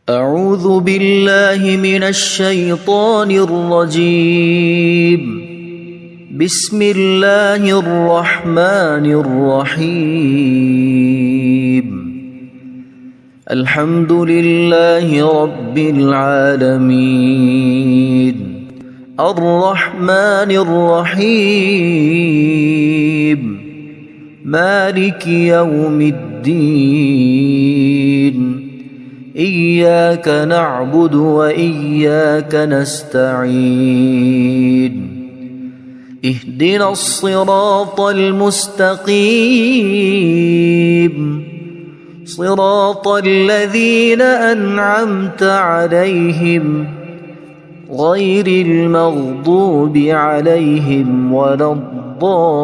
أعوذ بالله من الشيطان الرجيم. بسم الله الرحمن الرحيم. الحمد لله رب العالمين الرحمن الرحيم مالك يوم الدين إياك نعبد وإياك نستعين اهدنا الصراط المستقيم صراط الذين أنعمت عليهم غير المغضوب عليهم ولا الضالين.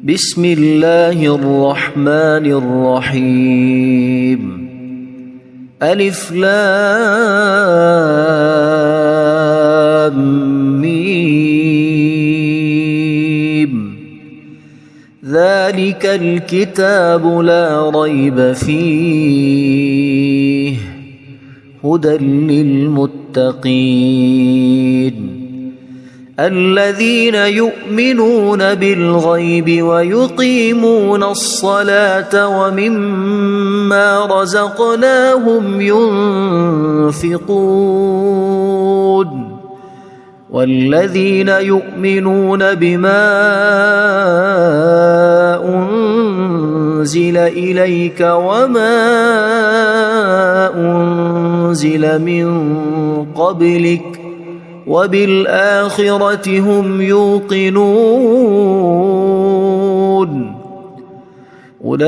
بسم الله الرحمن الرحيم. ألف لام ميم. ذلك الكتاب لا ريب فيه هدى للمتقين الذين يؤمنون بالغيب ويقيمون الصلاة ومما رزقناهم ينفقون والذين يؤمنون بما أنزل إليك وما أنزل من قبلك وبالآخرة هم يوقنون أولئك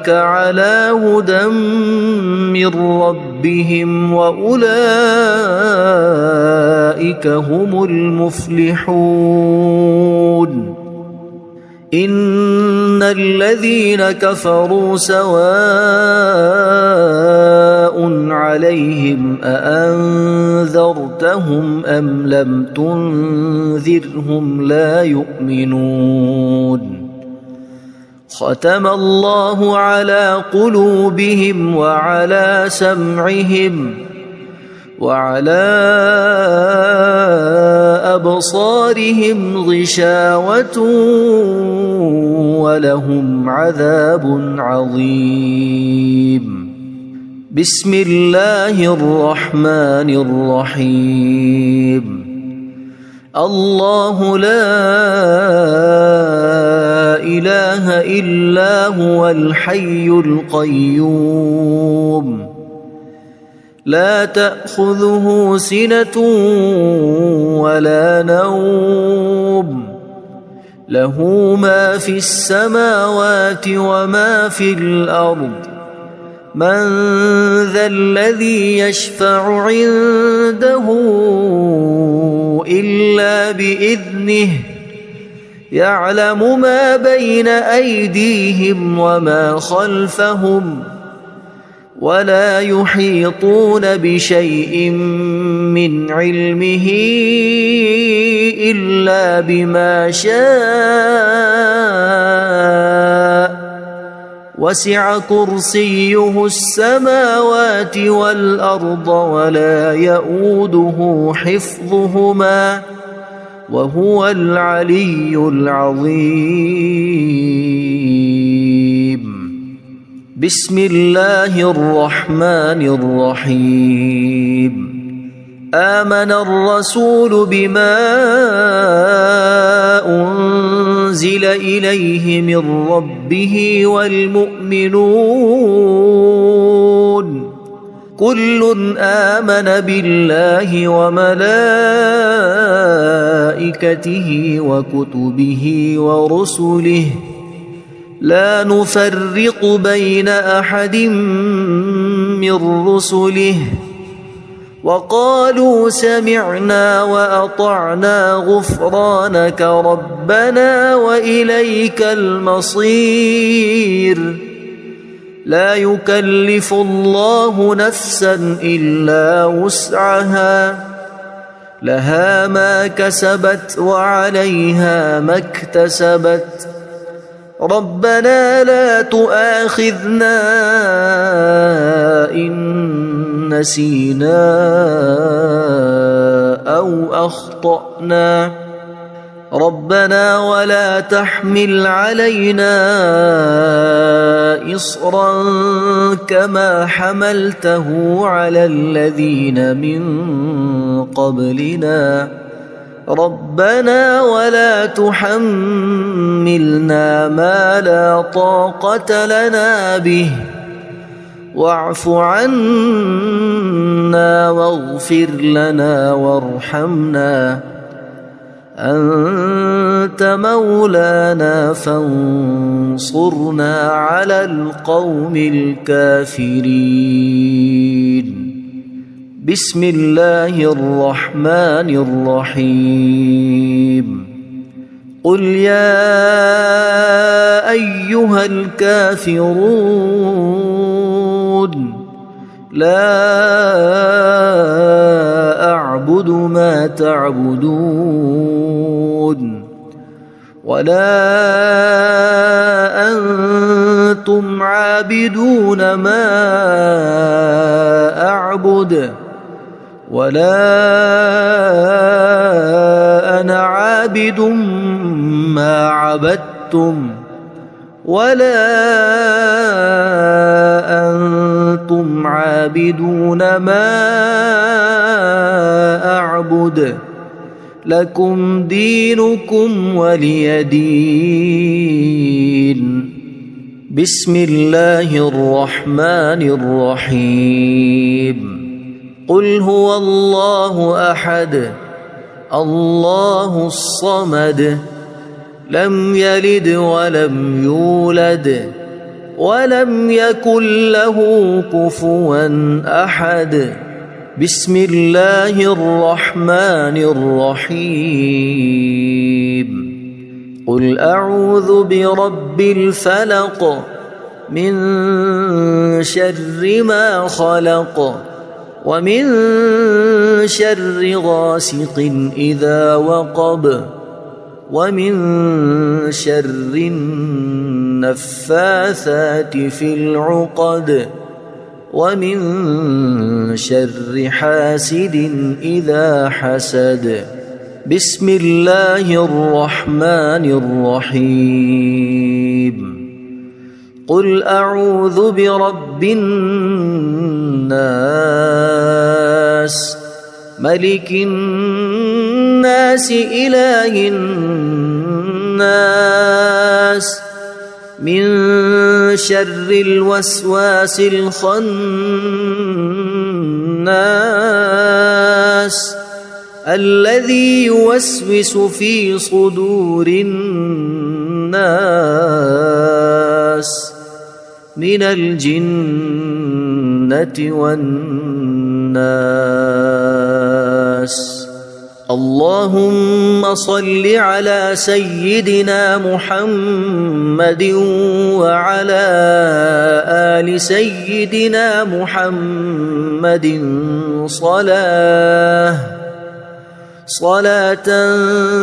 على هدى من ربهم وأولئك هم المفلحون. إن الذين كفروا سواء عليهم أأنذرتهم أم لم تنذرهم لا يؤمنون. ختم الله على قلوبهم وعلى سمعهم وعلى أبصارهم غشاوة ولهم عذاب عظيم. بسم الله الرحمن الرحيم. الله لا إله إلا هو الحي القيوم لا تأخذه سنة ولا نوم له ما في السماوات وما في الأرض. من ذا الذي يشفع عنده إلا بإذنه يعلم ما بين أيديهم وما خلفهم ولا يحيطون بشيء من علمه إلا بما شاء وسع كرسيه السماوات والأرض ولا يؤوده حفظهما وهو العلي العظيم. بسم الله الرحمن الرحيم. آمن الرسول بما أنزل إليه من ربه والمؤمنون كل آمن بالله وملائكته وكتبه ورسله لا نفرق بين أحد من رسله وقالوا سمعنا وأطعنا غفرانك ربنا وإليك المصير. لا يكلف الله نفسا إلا وسعها لها ما كسبت وعليها ما اكتسبت ربنا لا تؤاخذنا إن نسينا أو أخطأنا ربنا ولا تحمل علينا إصرا كما حملته على الذين من قبلنا ربنا ولا تحملنا ما لا طاقة لنا به واعف عنا واغفر لنا وارحمنا أنت مولانا فانصرنا على القوم الكافرين بسم الله الرحمن الرحيم قل يا أيها الكافرون لا أعبد ما تعبدون ولا أنتم عابدون ما أعبد ولا أنا عابد ما عبدتم ولا أنتم عابدون ما أعبد لكم دينكم ولي دين بسم الله الرحمن الرحيم قل هو الله أحد الله الصمد لم يلد ولم يولد ولم يكن له كفوا أحد بسم الله الرحمن الرحيم قل أعوذ برب الفلق من شر ما خلق ومن شر غاسق إذا وقب ومن شر النفاثات في العقد ومن شر حاسد إذا حسد بسم الله الرحمن الرحيم قل أعوذ برب الناس ملك الناس إله الناس من شر الوسواس الخناس الذي يوسوس في صدور الناس من الجنة والناس اللهم صل على سيدنا محمد وعلى آل سيدنا محمد صلاة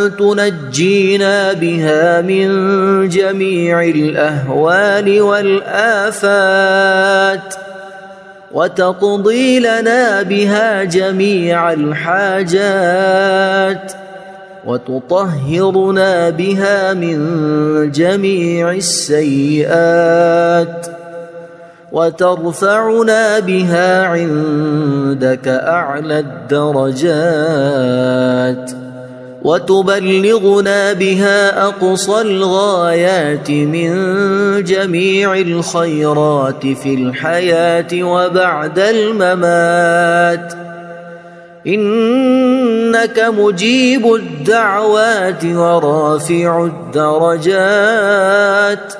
تنجينا بها من جميع الأهوال والآفات وتقضي لنا بها جميع الحاجات وتطهرنا بها من جميع السيئات وترفعنا بها عندك أعلى الدرجات وتبلغنا بها أقصى الغايات من جميع الخيرات في الحياة وبعد الممات إنك مجيب الدعوات ورافع الدرجات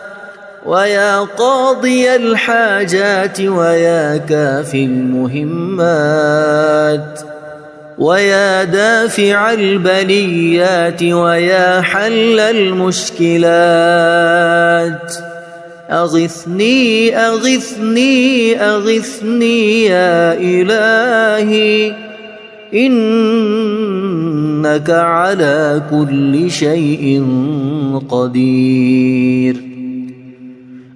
ويا قاضي الحاجات ويا كافي المهمات ويا دافع البليات ويا حل المشكلات أغثني أغثني أغثني يا إلهي إنك على كل شيء قدير.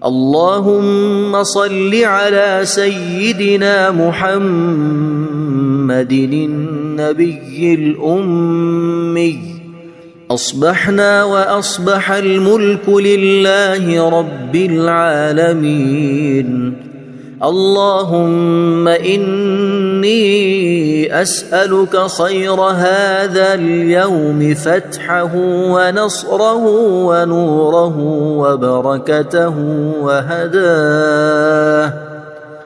اللهم صل على سيدنا محمد النبي الأمي. أصبحنا وأصبح الملك لله رب العالمين. اللهم إني أسألك خير هذا اليوم، فتحه ونصره ونوره وبركته وهداه،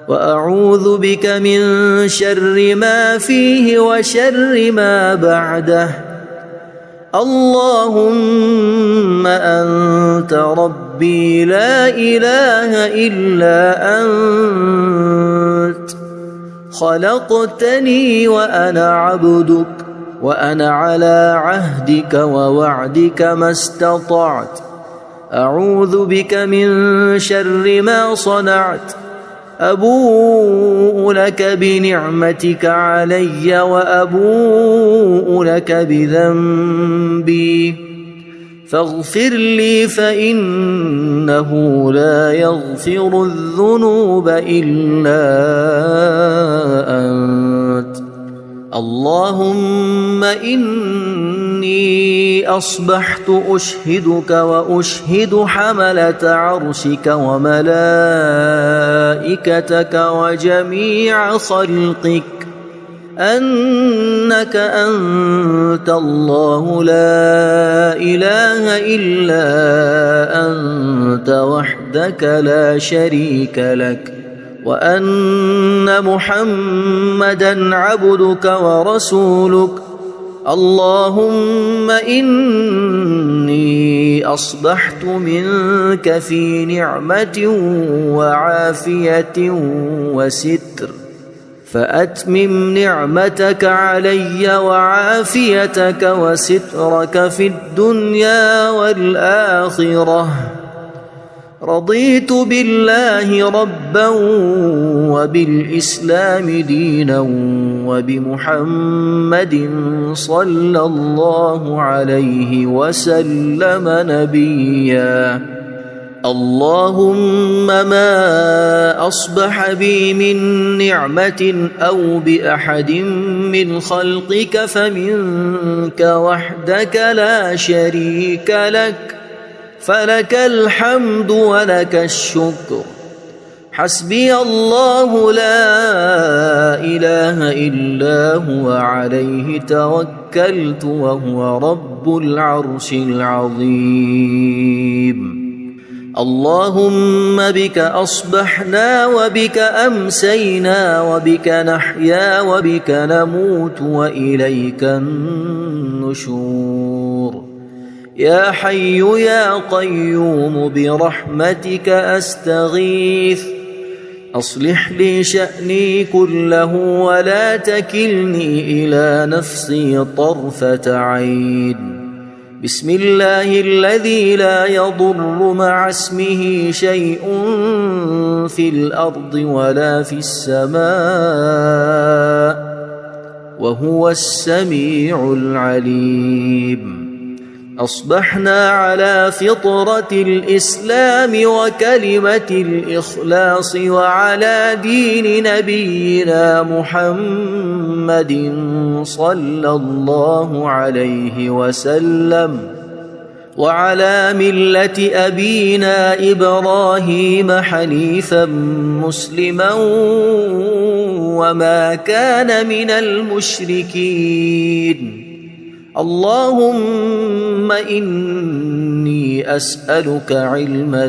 وأعوذ بك من شر ما فيه وشر ما بعده. اللهم أنت ربي لا إله إلا أنت، خلقتني وأنا عبدك، وأنا على عهدك ووعدك ما استطعت. أعوذ بك من شر ما صنعت. أبوء لك بنعمتك علي وأبوء لك بذنبي، فاغفر لي فإنه لا يغفر الذنوب إلا أنت. اللهم إني أصبحت أشهدك وأشهد حملة عرشك وملائكتك وجميع خلقك أنك أنت الله لا إله إلا أنت وحدك لا شريك لك، وأن محمدًا عبدك ورسولك. اللهم إني أصبحت منك في نعمة وعافية وستر، فأتمم نعمتك علي وعافيتك وسترك في الدنيا والآخرة. رضيت بالله ربا وبالإسلام دينا وبمحمد صلى الله عليه وسلم نبيا. اللهم ما أصبح بي من نعمة أو بأحد من خلقك فمنك وحدك لا شريك لك، فلك الحمد ولك الشكر. حسبي الله لا إله إلا هو عليه توكلت وهو رب العرش العظيم. اللهم بك أصبحنا وبك أمسينا وبك نحيا وبك نموت وإليك النشور. يا حي يا قيوم برحمتك أستغيث، أصلح لي شأني كله ولا تكلني إلى نفسي طرفة عين. بسم الله الذي لا يضر مع اسمه شيء في الأرض ولا في السماء وهو السميع العليم. أصبحنا على فطرة الإسلام وكلمة الإخلاص وعلى دين نبينا محمد صلى الله عليه وسلم، وعلى ملة أبينا إبراهيم حنيفا مسلما وما كان من المشركين. اللهم إني أسألك علما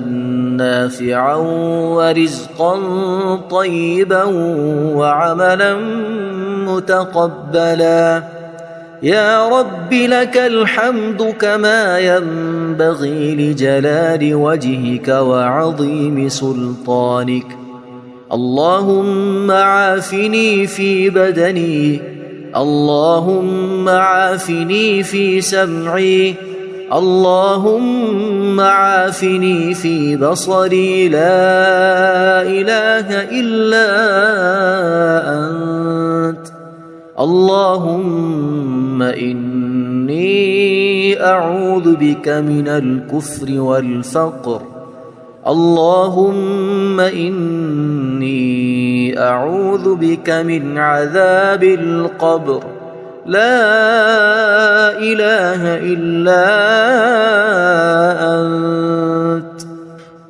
نافعا ورزقا طيبا وعملا متقبلا. يا رب لك الحمد كما ينبغي لجلال وجهك وعظيم سلطانك. اللهم عافني في بدني، اللهم عافني في سمعي، اللهم عافني في بصري. لا إله إلا أنت. اللهم إني أعوذ بك من الكفر والفقر. اللهم إني أعوذ بك من عذاب القبر. لا إله إلا أنت.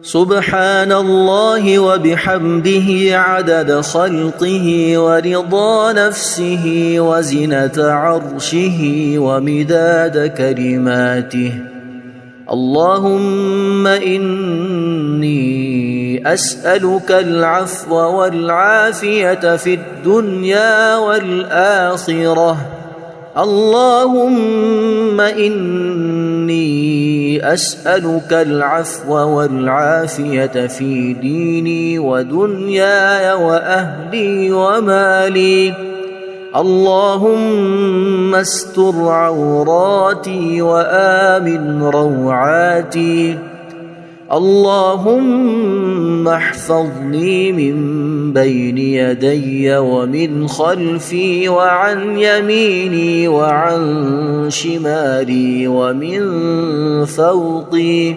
سبحان الله وبحمده عدد خلقه ورضا نفسه وزنة عرشه ومداد كلماته. اللهم إني أسألك العفو والعافية في الدنيا والآخرة. اللهم إني أسألك العفو والعافية في ديني ودنياي وأهلي ومالي. اللهم استر عوراتي وآمن روعاتي. اللهم احفظني من بين يدي ومن خلفي وعن يميني وعن شمالي ومن فوقي.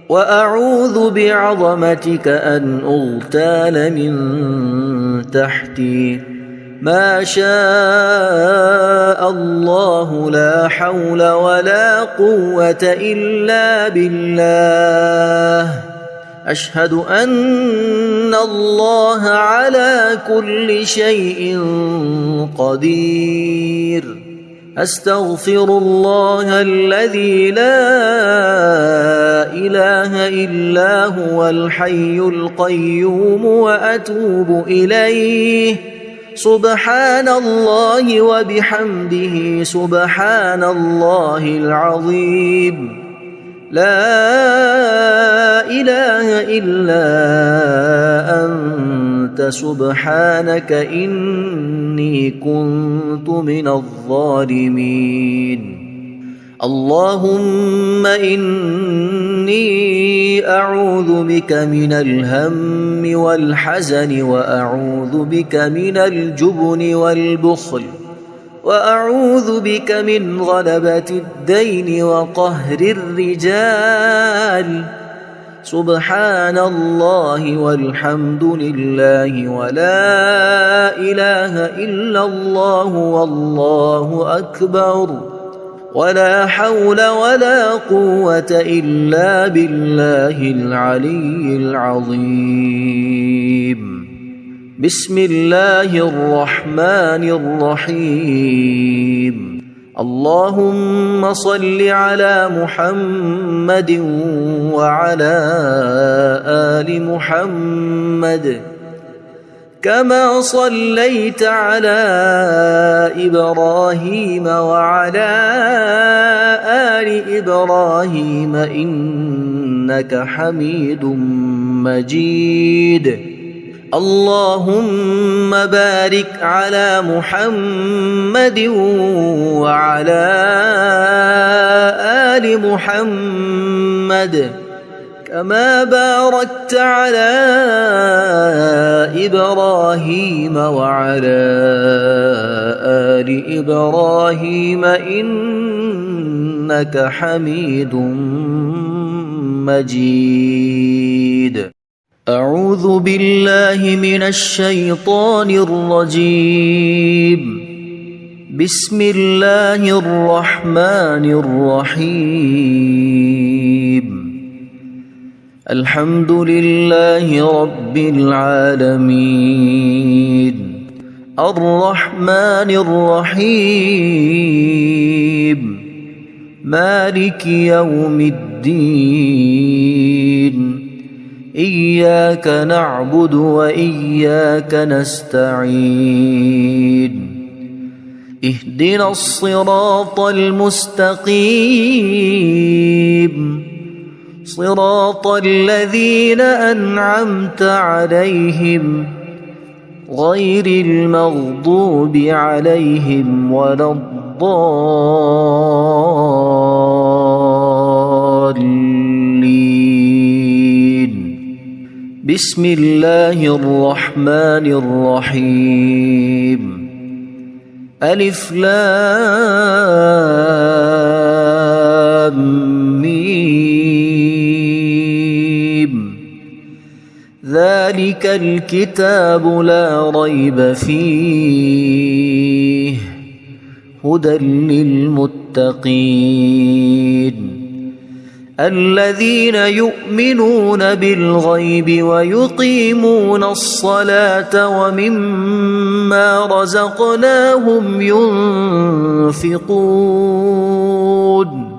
وأعوذ بعظمتك أن أغتال من تحتي. ما شاء الله لا حول ولا قوة إلا بالله. أشهد أن الله على كل شيء قدير. أستغفر الله الذي لا إله إلا هو الحي القيوم وأتوب إليه. سبحان الله وبحمده سبحان الله العظيم. لا إله إلا أنت سبحانك إني كنت من الظالمين. اللهم إني أعوذ بك من الهم والحزن وأعوذ بك من الجبن والبخل وأعوذ بك من غلبة الدين وقهر الرجال. سبحان الله والحمد لله ولا إله إلا الله والله أكبر ولا حول ولا قوة إلا بالله العلي العظيم. بسم الله الرحمن الرحيم. اللهم صل على محمد وعلى آل محمد كما صليت على إبراهيم وعلى آل إبراهيم إنك حميد مجيد. اللهم بارك على محمد وعلى آل محمد كما باركت على إبراهيم وعلى آل إبراهيم إنك حميد مجيد. أعوذ بالله من الشيطان الرجيم. بسم الله الرحمن الرحيم. الحمد لله رب العالمين الرحمن الرحيم مالك يوم الدين. إياك نعبد وإياك نستعين. اهدنا الصراط المستقيم صراط الذين أنعمت عليهم غير المغضوب عليهم ولا الضالين. بسم الله الرحمن الرحيم. ألف لام ميم ذلك الكتاب لا ريب فيه هدى للمتقين الذين يؤمنون بالغيب ويقيمون الصلاة ومما رزقناهم ينفقون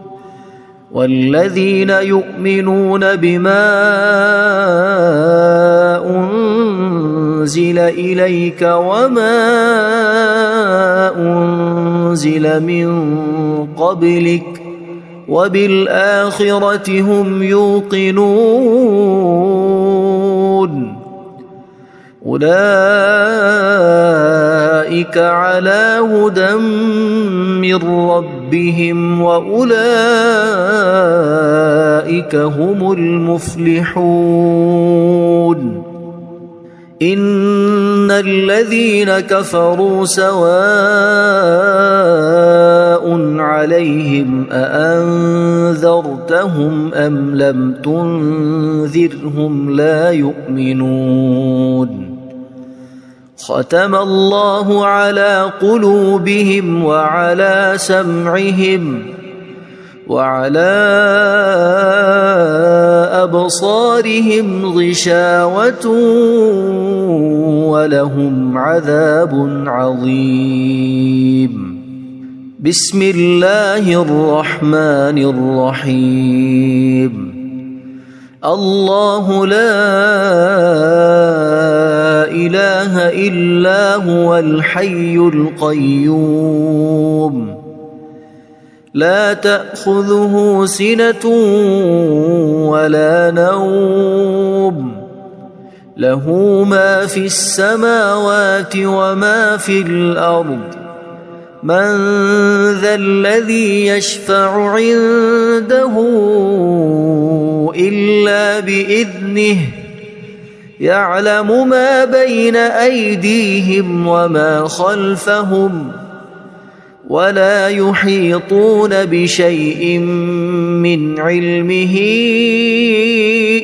والذين يؤمنون بما أنزل إليك وما أنزل من قبلك وبالآخرة هم يوقنون أولئك على هدى من ربهم وأولئك هم المفلحون إن الذين كفروا سواء عليهم أأنذرتهم أم لم تنذرهم لا يؤمنون ختم الله على قلوبهم وعلى سمعهم وعلى أبصارهم غشاوة ولهم عذاب عظيم بسم الله الرحمن الرحيم الله لا إله إلا هو الحي القيوم لا تأخذه سنة ولا نوم له ما في السماوات وما في الأرض من ذا الذي يشفع عنده إلا بإذنه يعلم ما بين أيديهم وما خلفهم ولا يحيطون بشيء من علمه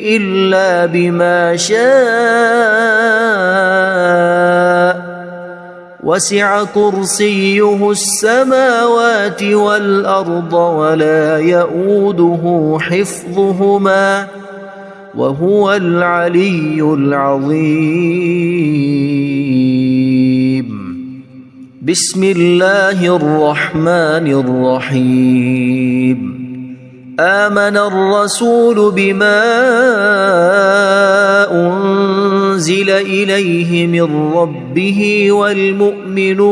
إلا بما شاء وسع كرسيه السماوات والأرض ولا يؤوده حفظهما وهو العلي العظيم بسم الله الرحمن الرحيم آمن الرسول بما أنزل إليه من ربه والمؤمنون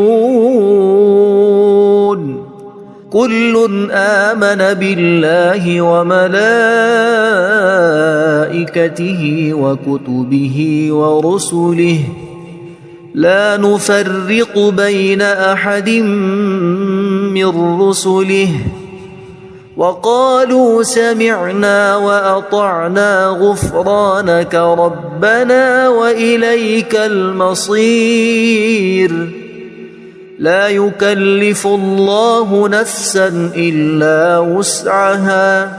كل آمن بالله وملائكته وكتبه ورسله لا نفرق بين أحد من رسله وقالوا سمعنا وأطعنا غفرانك ربنا وإليك المصير لا يكلف الله نفسا إلا وسعها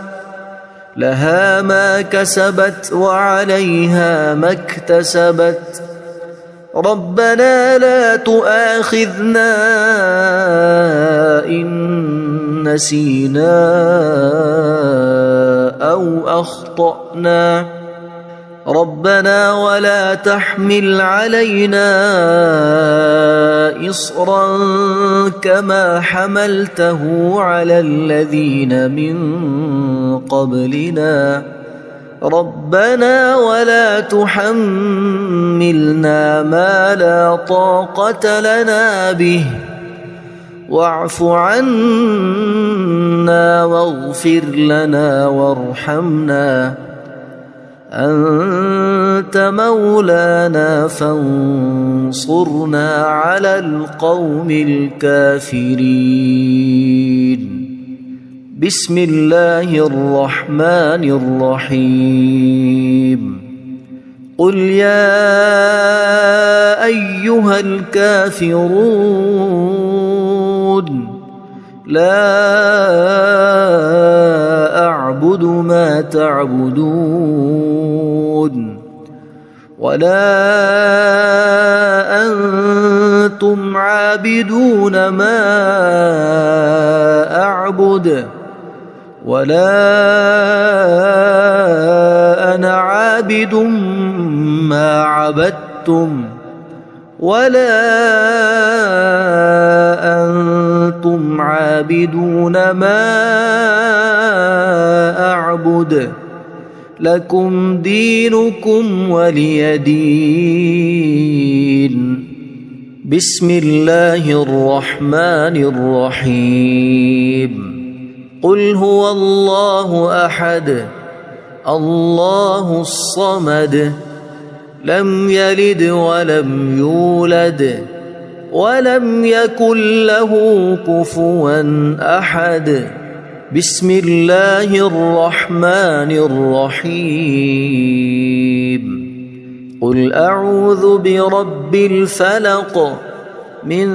لها ما كسبت وعليها ما اكتسبت ربنا لا تؤاخذنا إن نسينا أو أخطأنا ربنا ولا تحمل علينا إصرا كما حملته على الذين من قبلنا ربنا ولا تحملنا ما لا طاقة لنا به واعف عنا واغفر لنا وارحمنا أنت مولانا فانصرنا على القوم الكافرين بسم الله الرحمن الرحيم قل يا أيها الكافرون لا أعبد ما تعبدون ولا أنتم عابدون ما أعبد ولا أنا عابد ما عبدتم ولا أنتم عابدون ما أعبد لكم دينكم ولي دين. بسم الله الرحمن الرحيم. قل هو الله أحد الله الصمد لم يلد ولم يولد ولم يكن له كفوا أحد. بسم الله الرحمن الرحيم. قل أعوذ برب الفلق من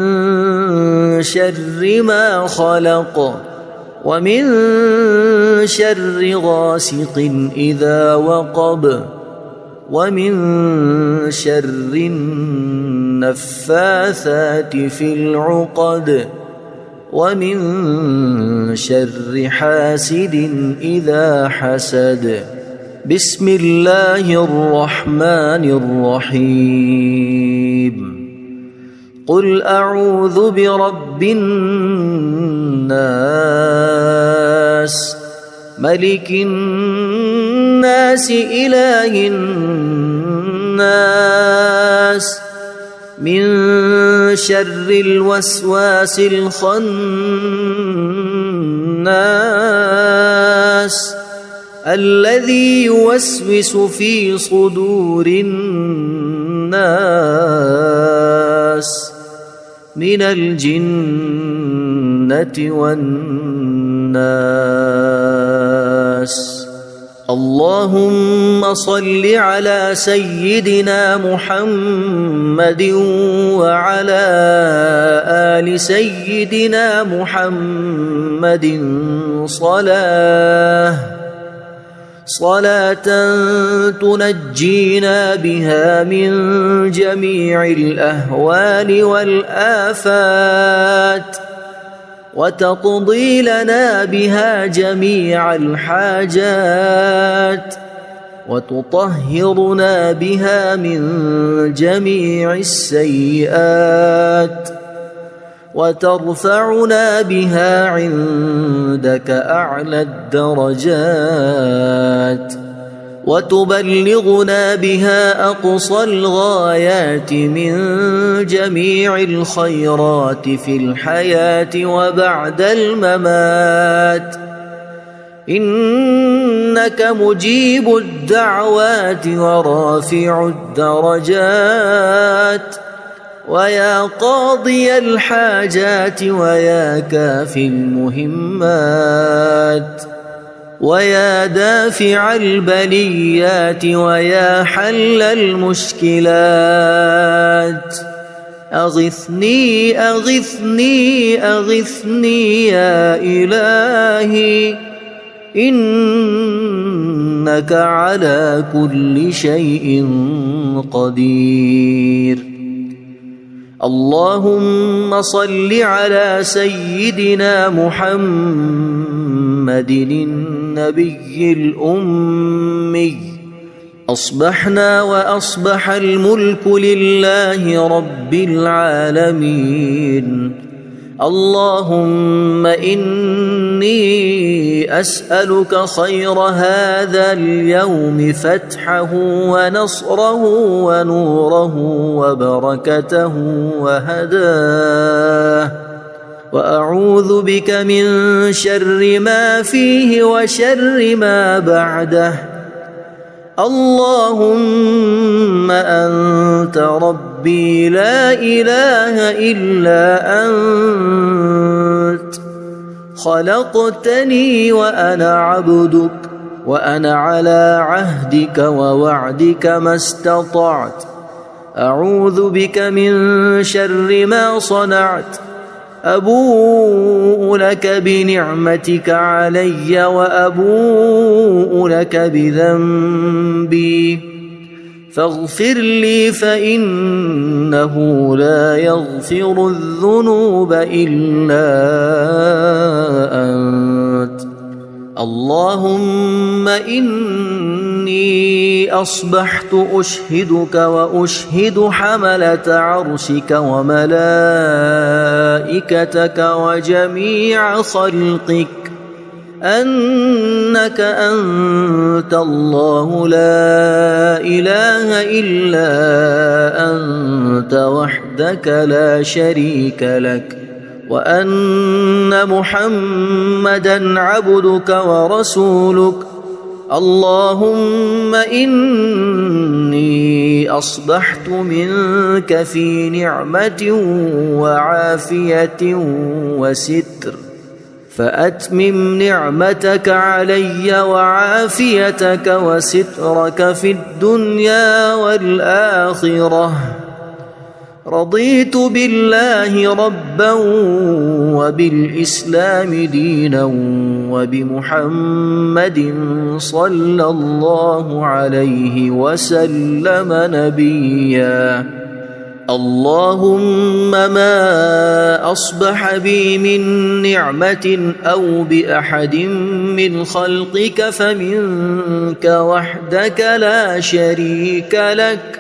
شر ما خلق ومن شر غاسق إذا وقب ومن شر النفاثات في العقد ومن شر حاسد إذا حسد. بسم الله الرحمن الرحيم. قل أعوذ برب الناس ملك الناس إله الناس من شر الوسواس الخناس الذي يوسوس في صدور الناس من الجنة والناس. اللهم صل على سيدنا محمد وعلى آل سيدنا محمد صلاة تنجينا بها من جميع الأهوال والآفات وتقضي لنا بها جميع الحاجات وتطهرنا بها من جميع السيئات وترفعنا بها عندك أعلى الدرجات وتبلغنا بها أقصى الغايات من جميع الخيرات في الحياة وبعد الممات. إنك مجيب الدعوات ورافع الدرجات ويا قاضي الحاجات ويا كافي المهمات ويا دافع البليات ويا حل المشكلات. أغثني أغثني أغثني يا إلهي إنك على كل شيء قدير. اللهم صل على سيدنا محمد النبي الأمي. أصبحنا وأصبح الملك لله رب العالمين. اللهم إني أسألك خير هذا اليوم فتحه ونصره ونوره وبركته وهداه وأعوذ بك من شر ما فيه وشر ما بعده. اللهم أنت ربي لا إله إلا أنت خلقتني وأنا عبدك وأنا على عهدك ووعدك ما استطعت. أعوذ بك من شر ما صنعت أبوء لك بنعمتك علي وأبوء لك بذنبي فاغفر لي فإنه لا يغفر الذنوب إلا أنت. اللهم إني أصبحت أشهدك وأشهد حملة عرشك وملائكتك وجميع خلقك أنك أنت الله لا إله إلا أنت وحدك لا شريك لك وأن محمدًا عبدك ورسولك. اللهم إني أصبحت منك في نعمة وعافية وستر فأتمم نعمتك علي وعافيتك وسترك في الدنيا والآخرة. رضيت بالله ربا وبالإسلام دينا وبمحمد صلى الله عليه وسلم نبيا. اللهم ما أصبح بي من نعمة أو بأحد من خلقك فمنك وحدك لا شريك لك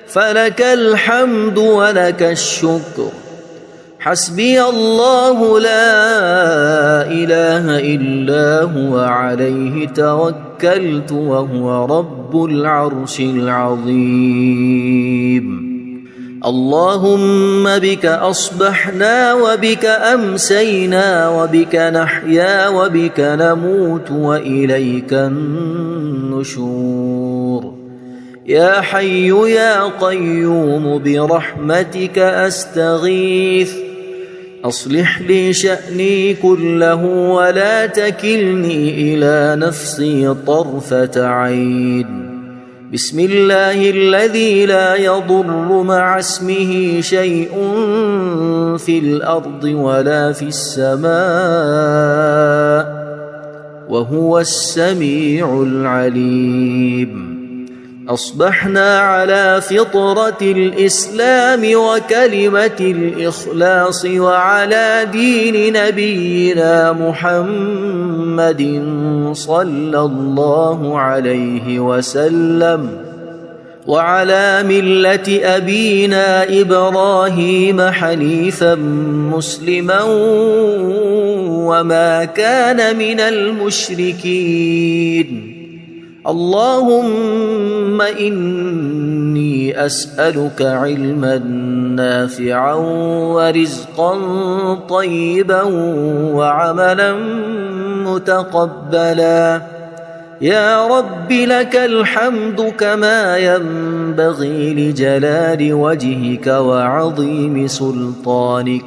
فلك الحمد ولك الشكر. حسبي الله لا إله إلا هو عليه توكلت وهو رب العرش العظيم. اللهم بك أصبحنا وبك أمسينا وبك نحيا وبك نموت وإليك النشور. يا حي يا قيوم برحمتك أستغيث أصلح لي شأني كله ولا تكلني إلى نفسي طرفة عين. بسم الله الذي لا يضر مع اسمه شيء في الأرض ولا في السماء وهو السميع العليم. أصبحنا على فطرة الإسلام وكلمة الإخلاص وعلى دين نبينا محمد صلى الله عليه وسلم وعلى ملة أبينا إبراهيم حنيفا مسلما وما كان من المشركين. اللهم إني أسألك علما نافعا ورزقا طيبا وعملا متقبلا. يا رب لك الحمد كما ينبغي لجلال وجهك وعظيم سلطانك.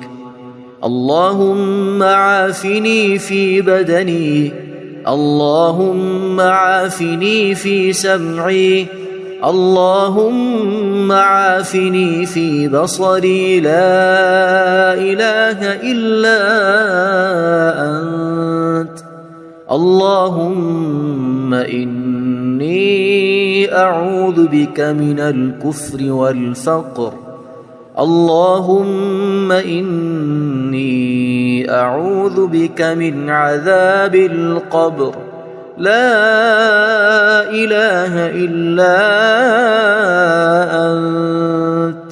اللهم عافني في بدني اللهم عافني في سمعي اللهم عافني في بصري لا إله إلا أنت. اللهم إني أعوذ بك من الكفر والفقر. اللهم إني أعوذ بك من عذاب القبر. لا إله إلا أنت.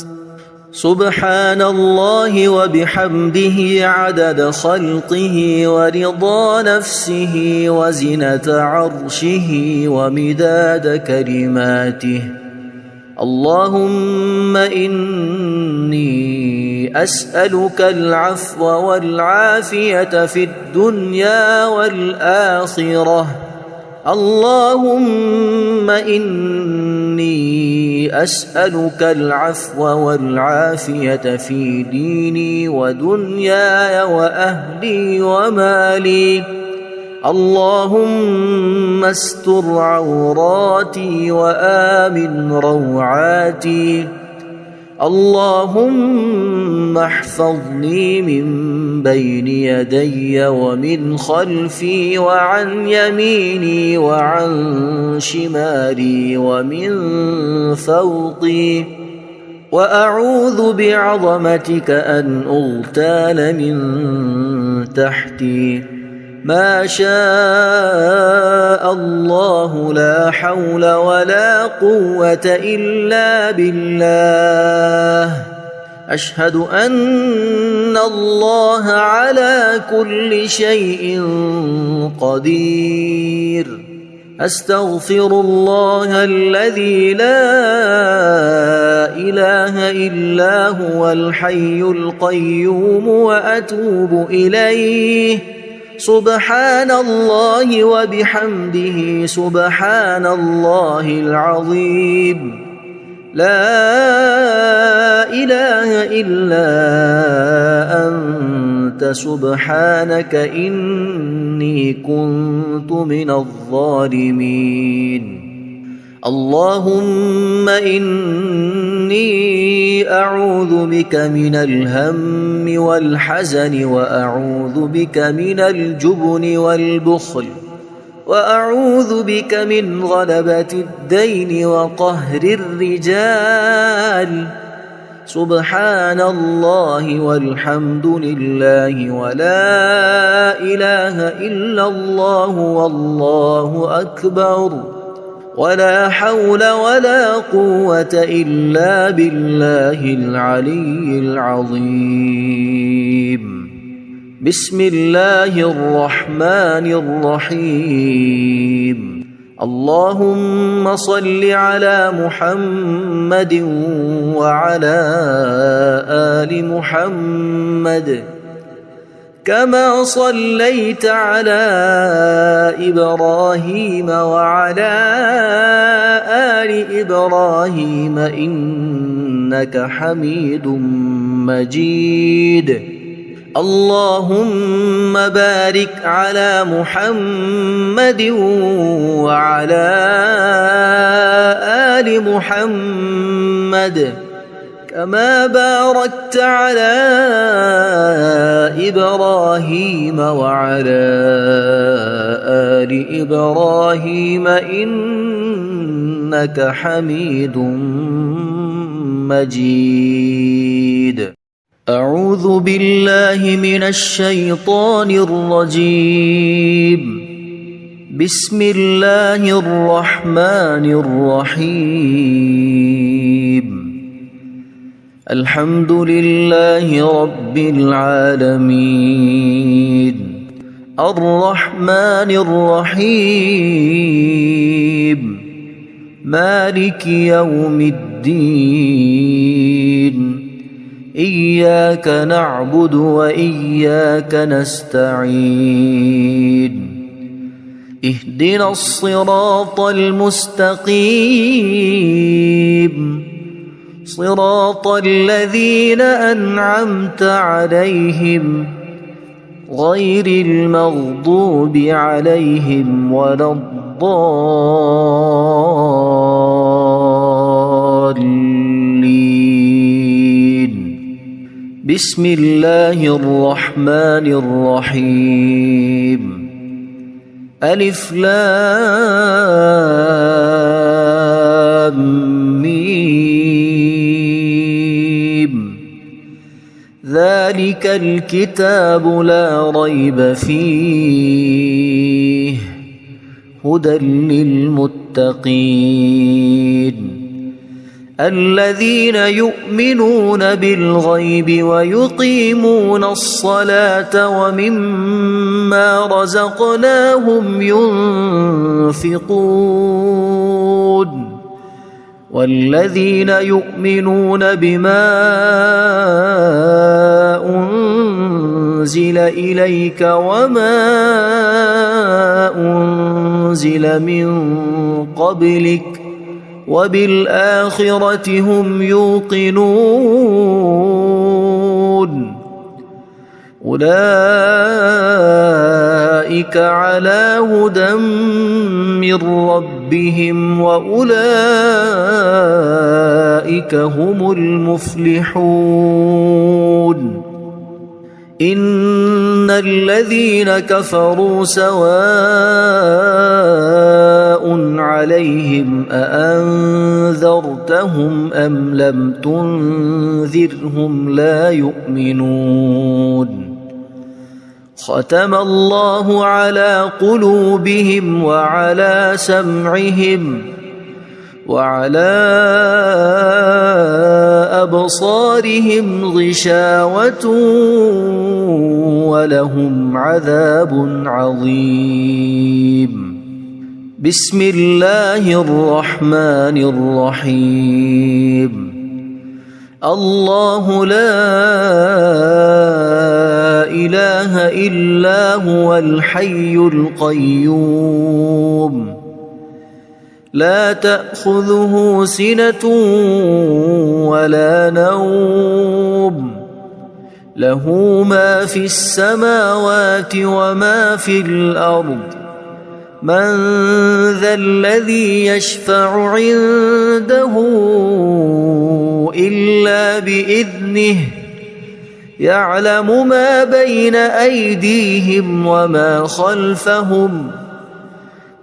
سبحان الله وبحمده عدد خلقه ورضا نفسه وزنة عرشه ومداد كلماته. اللهم إني أسألك العفو والعافية في الدنيا والآخرة. اللهم إني أسألك العفو والعافية في ديني ودنياي وأهلي ومالي. اللهم استر عوراتي وآمن روعاتي. اللهم احفظني من بين يدي ومن خلفي وعن يميني وعن شمالي ومن فوقي، وأعوذ بعظمتك أن أغتال من تحتي. ما شاء الله لا حول ولا قوة إلا بالله. أشهد أن الله على كل شيء قدير. أستغفر الله الذي لا إله إلا هو الحي القيوم وأتوب إليه. سبحان الله وبحمده سبحان الله العظيم. لا إله إلا أنت سبحانك إني كنت من الظالمين. اللهم إني أعوذ بك من الهم والحزن، وأعوذ بك من الجبن والبخل، وأعوذ بك من غلبة الدين وقهر الرجال. سبحان الله والحمد لله ولا إله إلا الله والله أكبر، ولا حول ولا قوة إلا بالله العلي العظيم. بسم الله الرحمن الرحيم. اللهم صل على محمد وعلى آل محمد كما صليت على إبراهيم وعلى آل إبراهيم إنك حميد مجيد. اللهم بارك على محمد وعلى آل محمد كما باركت على إبراهيم وعلى آل إبراهيم إنك حميد مجيد. أعوذ بالله من الشيطان الرجيم. بسم الله الرحمن الرحيم. الحمد لله رب العالمين. الرحمن الرحيم. مالك يوم الدين. إياك نعبد وإياك نستعين. اهدنا الصراط المستقيم، صراط الذين أنعمت عليهم غير المغضوب عليهم ولا الضالين. بسم الله الرحمن الرحيم. ألف لام ميم. ذلك الكتاب لا ريب فيه هدى للمتقين الذين يؤمنون بالغيب ويقيمون الصلاة ومما رزقناهم ينفقون والذين يؤمنون بما أنزل إليك وما أنزل من قبلك وبالآخرة هم يوقنون أولئك على هدى من ربهم وأولئك هم المفلحون إن الذين كفروا سواء عليهم أأنذرتهم أم لم تنذرهم لا يؤمنون ختم الله على قلوبهم وعلى سمعهم وعلى أبصارهم غشاوة ولهم عذاب عظيم بسم الله الرحمن الرحيم الله لا إله إلا هو الحي القيوم لا تأخذه سنة ولا نوم له ما في السماوات وما في الأرض من ذا الذي يشفع عنده إلا بإذنه يعلم ما بين أيديهم وما خلفهم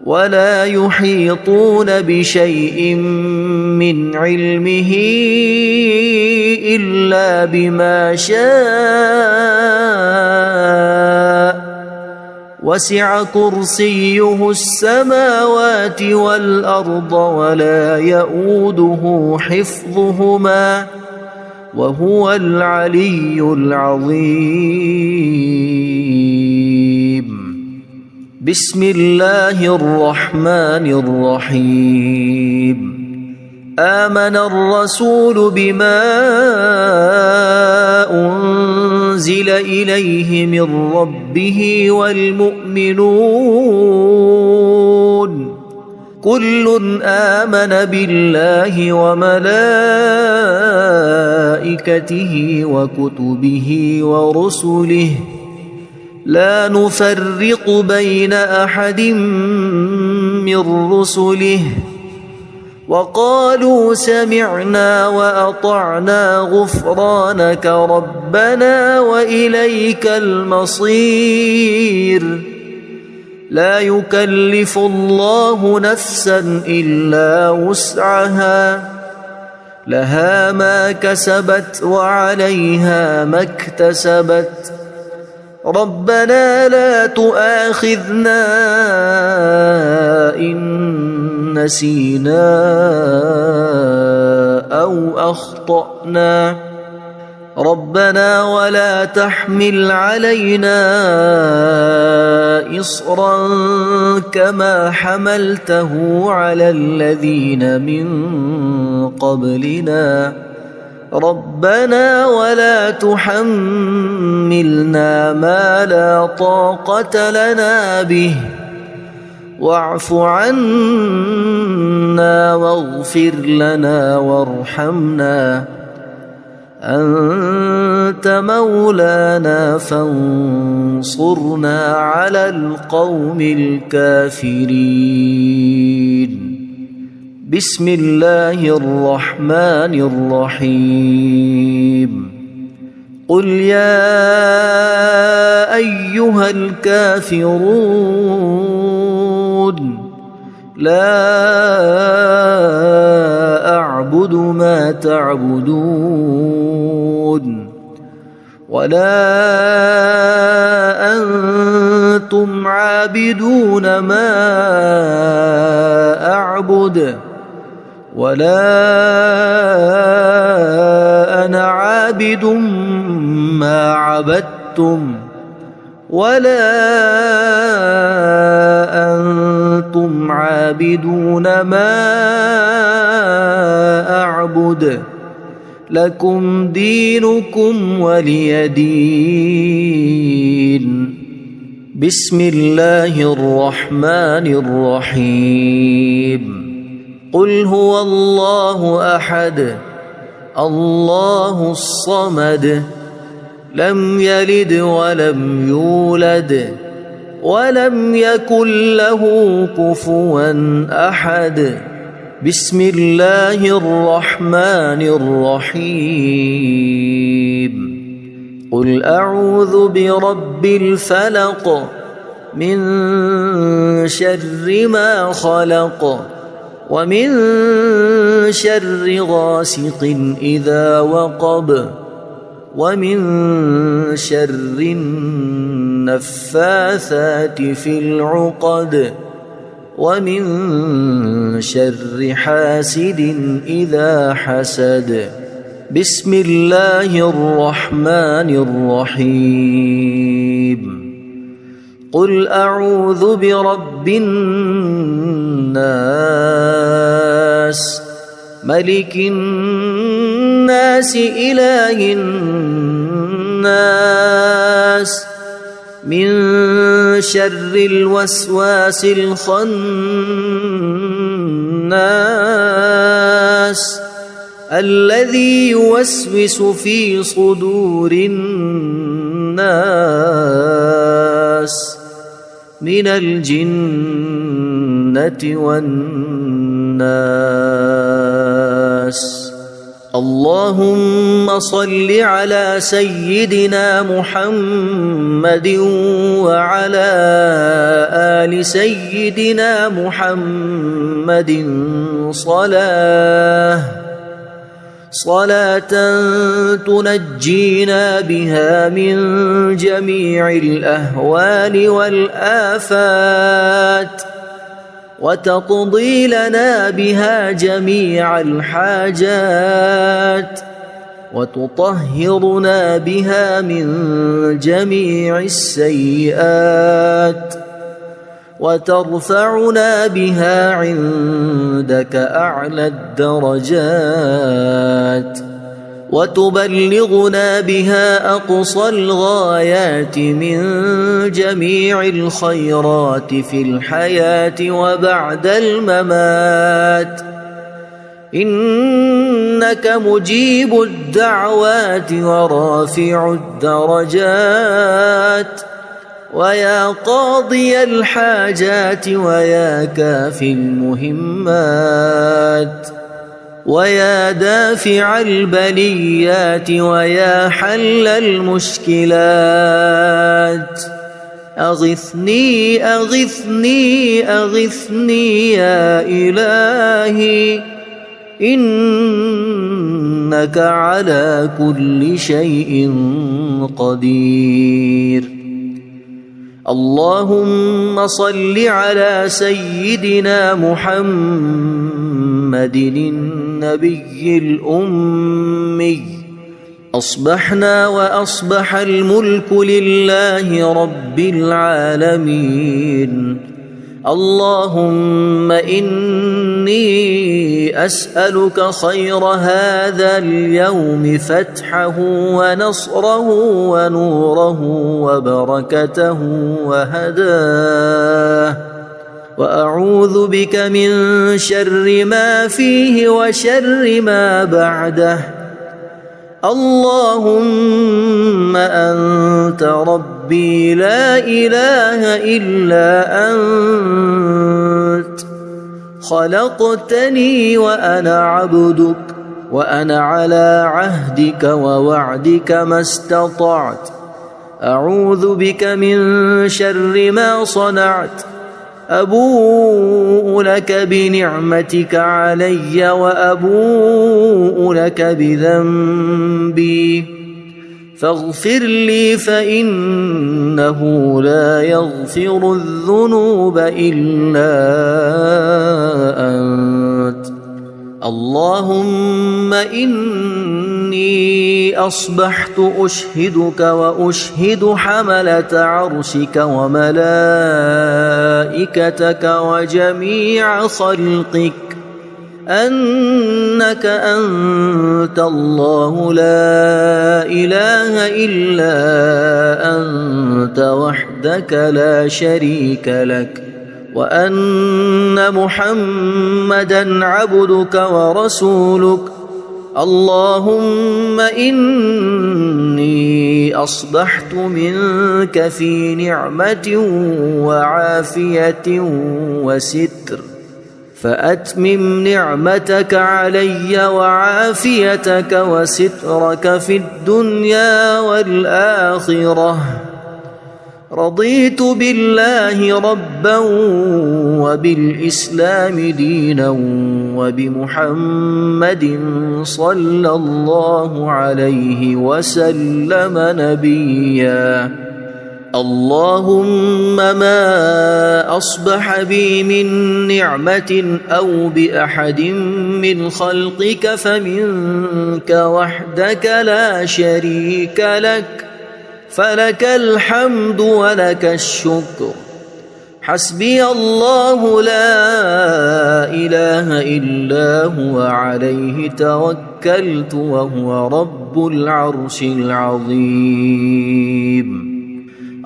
ولا يحيطون بشيء من علمه إلا بما شاء وسع كرسيه السماوات والأرض ولا يؤوده حفظهما وهو العلي العظيم بسم الله الرحمن الرحيم آمن الرسول بما أنزل إليه من ربه والمؤمنون كل آمن بالله وملائكته وكتبه ورسله لا نفرق بين أحد من رسله وقالوا سمعنا وأطعنا غفرانك ربنا وإليك المصير لا يكلف الله نفسا إلا وسعها لها ما كسبت وعليها ما اكتسبت ربنا لا تؤاخذنا إن نسينا أو أخطأنا ربنا ولا تحمل علينا إصرا كما حملته على الذين من قبلنا ربنا ولا تحملنا ما لا طاقة لنا به واعف عنا واغفر لنا وارحمنا أنت مولانا فانصرنا على القوم الكافرين بسم الله الرحمن الرحيم قل يا أيها الكافرون لا أعبد ما تعبدون ولا أنتم عابدون ما أعبد ولا أنا عابد ما عبدتم ولا أنتم عابدون ما أعبد لكم دينكم ولي دين بسم الله الرحمن الرحيم قل هو الله أحد الله الصمد لم يلد ولم يولد ولم يكن له كفوا أحد. بسم الله الرحمن الرحيم. قل أعوذ برب الفلق من شر ما خلق ومن شر غاسق إذا وقب ومن شر النفاثات في العقد ومن شر حاسد إذا حسد. بسم الله الرحمن الرحيم. قل أعوذ برب الناس ملك الناس إله الناس من شر الوسواس الخناس الذي يوسوس في صدور الناس من الجنة والناس. اللهم صل على سيدنا محمد وعلى آل سيدنا محمد صلاة تنجينا بها من جميع الأهوال والآفات وتقضي لنا بها جميع الحاجات وتطهرنا بها من جميع السيئات وترفعنا بها عندك أعلى الدرجات وتبلغنا بها أقصى الغايات من جميع الخيرات في الحياة وبعد الممات. إنك مجيب الدعوات ورافع الدرجات ويا قاضي الحاجات ويا كافي المهمات ويا دافع البليات ويا حل المشكلات. أغثني أغثني أغثني يا إلهي إنك على كل شيء قدير. اللهم صل على سيدنا محمد النبي الأمي. أصبحنا وأصبح الملك لله رب العالمين. اللهم إني أسألك خير هذا اليوم فتحه ونصره ونوره وبركته وهداه وأعوذ بك من شر ما فيه وشر ما بعده. اللهم أنت ربي لا إله إلا أنت خلقتني وأنا عبدك وأنا على عهدك ووعدك ما استطعت. أعوذ بك من شر ما صنعت. أبوء لك بنعمتك علي وأبوء لك بذنبي فاغفر لي فإنه لا يغفر الذنوب إلا أنت. اللهم إني أصبحت أشهدك وأشهد حملة عرشك وملائكتك وجميع خلقك أنك أنت الله لا إله إلا أنت وحدك لا شريك لك وأن محمدًا عبدك ورسولك. اللهم إني إني أصبحت منك في نعمة وعافية وستر، فأتمم نعمتك علي وعافيتك وسترك في الدنيا والآخرة. رضيت بالله ربا وبالإسلام دينا وبمحمد صلى الله عليه وسلم نبيا. اللهم ما أصبح بي من نعمة أو بأحد من خلقك فمنك وحدك لا شريك لك، فلك الحمد ولك الشكر. حسبي الله لا إله إلا هو عليه توكلت وهو رب العرش العظيم.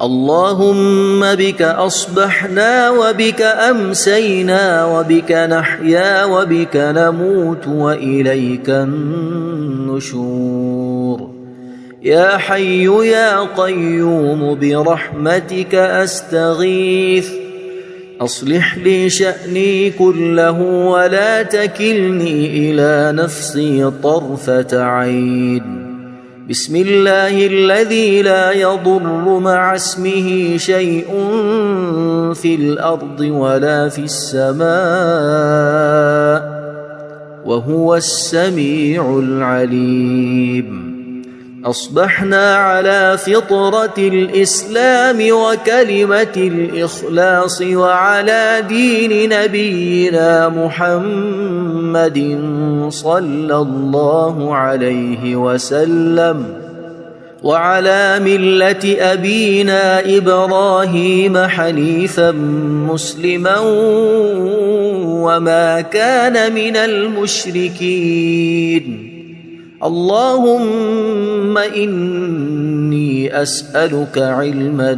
اللهم بك أصبحنا وبك أمسينا وبك نحيا وبك نموت وإليك النشور. يا حي يا قيوم برحمتك أستغيث، أصلح لي شأني كله ولا تكلني إلى نفسي طرفة عين. بسم الله الذي لا يضر مع اسمه شيء في الأرض ولا في السماء وهو السميع العليم. أصبحنا على فطرة الإسلام وكلمة الإخلاص وعلى دين نبينا محمد صلى الله عليه وسلم وعلى ملة أبينا إبراهيم حنيفا مسلما وما كان من المشركين. اللهم إني أسألك علما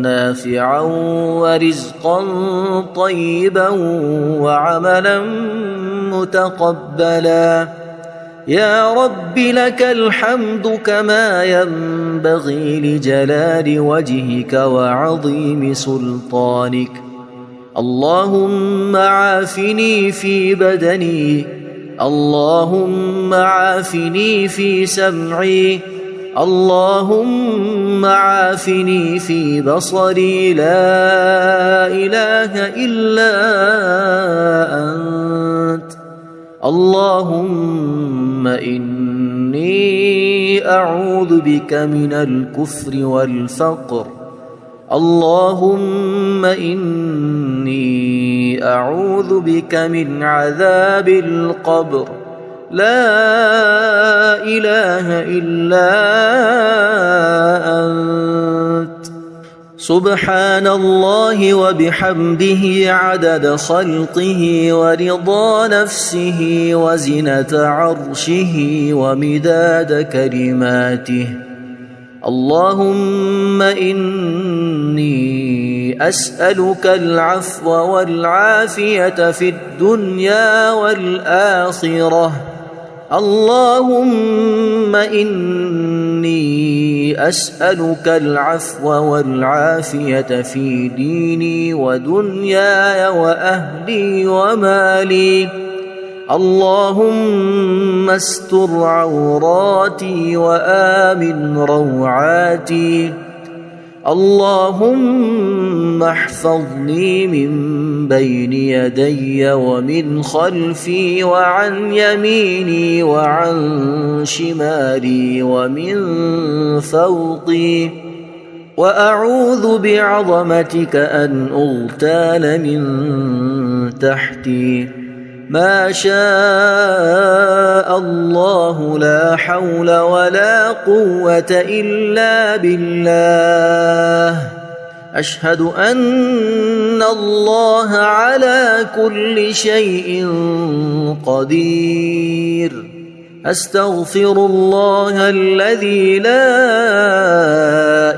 نافعا ورزقا طيبا وعملا متقبلا. يا رب لك الحمد كما ينبغي لجلال وجهك وعظيم سلطانك. اللهم عافني في بدني، اللهم عافني في سمعي، اللهم عافني في بصري. لا إله إلا أنت. اللهم إني أعوذ بك من الكفر والفقر. اللهم إني أعوذ بك من عذاب القبر. لا إله إلا أنت. سبحان الله وبحمده عدد خلقه ورضا نفسه وزنة عرشه ومداد كلماته. اللهم إني أسألك العفو والعافية في الدنيا والآخرة. اللهم إني أسألك العفو والعافية في ديني ودنياي وأهلي ومالي. اللهم استر عوراتي وآمن روعاتي. اللهم احفظني من بين يدي ومن خلفي وعن يميني وعن شمالي ومن فوقي. وأعوذ بعظمتك أن أغتال من تحتي. ما شاء الله لا حول ولا قوة إلا بالله. أشهد أن الله على كل شيء قدير. أستغفر الله الذي لا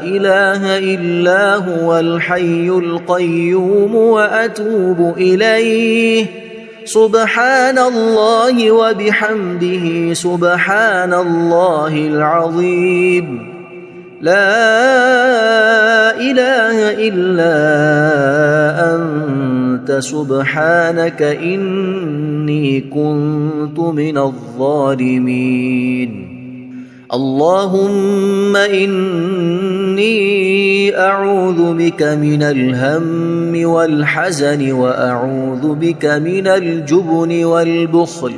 إله إلا هو الحي القيوم وأتوب إليه. سبحان الله وبحمده سبحان الله العظيم. لا إله إلا أنت سبحانك إني كنت من الظالمين. اللهم إني أعوذ بك من الهم والحزن وأعوذ بك من الجبن والبخل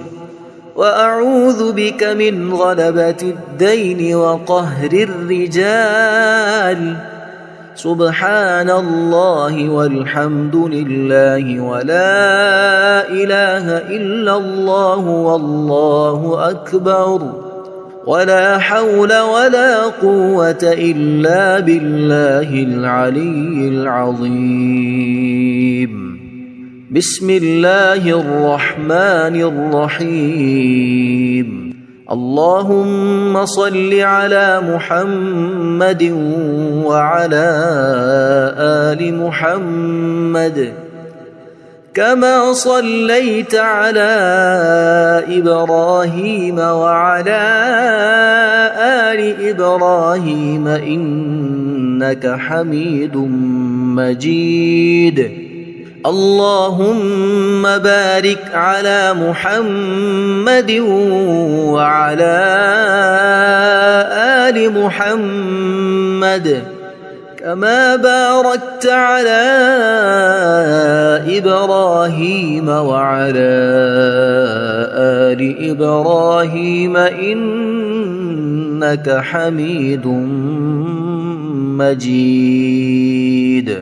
وأعوذ بك من غلبة الدين وقهر الرجال. سبحان الله والحمد لله ولا إله إلا الله والله أكبر ولا حول ولا قوة إلا بالله العلي العظيم. بسم الله الرحمن الرحيم. اللهم صل على محمد وعلى آل محمد كما صليت على إبراهيم وعلى آل إبراهيم إنك حميد مجيد. اللهم بارك على محمد وعلى آل محمد كما باركت على إبراهيم وعلى آل إبراهيم إنك حميد مجيد.